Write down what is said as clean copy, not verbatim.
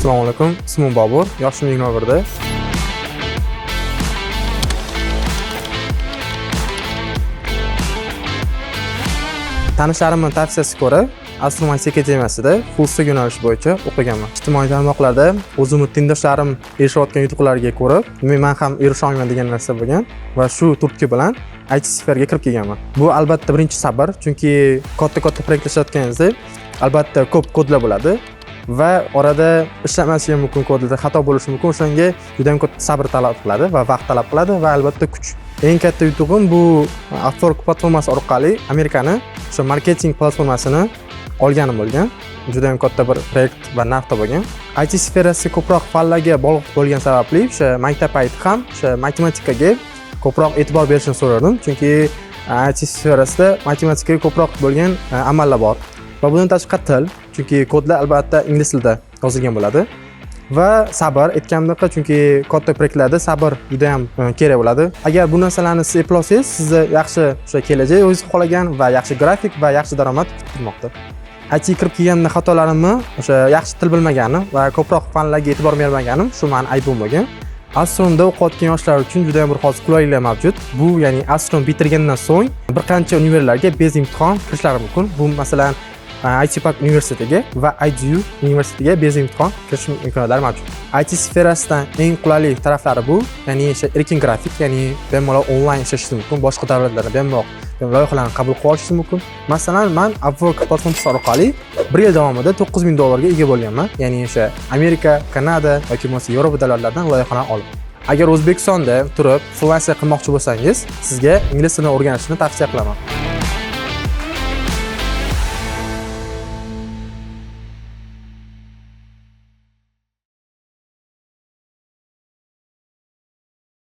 Assalomu alaykum. Ismim Bobur, yoshim 21 da. Tanishlarimning tavsiyasiga ko'ra Astromatik akademiyasida full stack yo'nalish bo'yicha o'qiganman. Ijtimoiy tarmoqlarda o'zimni tengdoshlarim erishayotgan yutuqlarga ko'ra, men ham erisha olmayman degan narsa bo'lgan va shu turtki bilan IT sferaga kirib kelganman. Bu albatta birinchi sabr, chunki katta proyektlar albatta ko'p kodlar bo'ladi va orada ishlamasligi mumkin, kodlarda xato bo'lishi mumkin. O'shanga juda ham katta sabr talab qiladi va vaqt talab qiladi va albatta kuch. Eng katta yutug'im bu Upwork platformasi orqali Amerikani o'sha marketing platformasini olganim bo'lgan. Juda ham katta bir proyekt va narxda bo'lgan. IT sferasi ko'proq fanlarga bog'liq bo'lgan sababli o'sha maktab payti ham o'sha matematikaga ko'proq e'tibor berishni so'radim, chunki IT sferasida matematikaga ko'proq bo'lgan amallar bor. Va bundan tashqari til, chunki kodlar albatta ingliz tilida yozilgan bo'ladi. Va sabr, aytganimdek, chunki katta proyektlarda sabr juda ham kerak bo'ladi. Agar bu narsalarni siz eplolsangiz, sizni yaxshi o'sha kelajak o'zingiz xohlagan va yaxshi grafik va yaxshi daromad kutmoqda. IT kirib kelganda xatolarimni o'sha yaxshi til bilmaganim va ko'proq fanlarga e'tibor bermaganim shu meni aybim bo'lgan. Astromda o'qiyotgan yoshlar uchun juda ham bir xos qulayliklar mavjud. Bu ya'ni Astrom bitirgandan so'ng bir qancha universitetlarga bez imtihon kirishlari mumkin. Bu masalan IT Park universitetiga va IDU universitetiga bez imtihon kirish imkoniyatlari mavjud. IT sferasidan eng qulayli taraflari bu, ya'ni o'sha erkin grafik, ya'ni bemalol onlayn ishlash mumkin, boshqa davlatlarda bemalol loyihalarni qabul qilib olish mumkin. Masalan, men Upwork platformasi orqali 1 yil davomida $9000 ga ega bo'lganman. Ya'ni o'sha Amerika, Kanada yoki bo'lmasa Yevropa davlatlaridan loyihalarni olib. Agar O'zbekistonda turib freelancer qilmoqchi bo'lsangiz, sizga ingliz tilini o'rganishni tavsiya qilaman.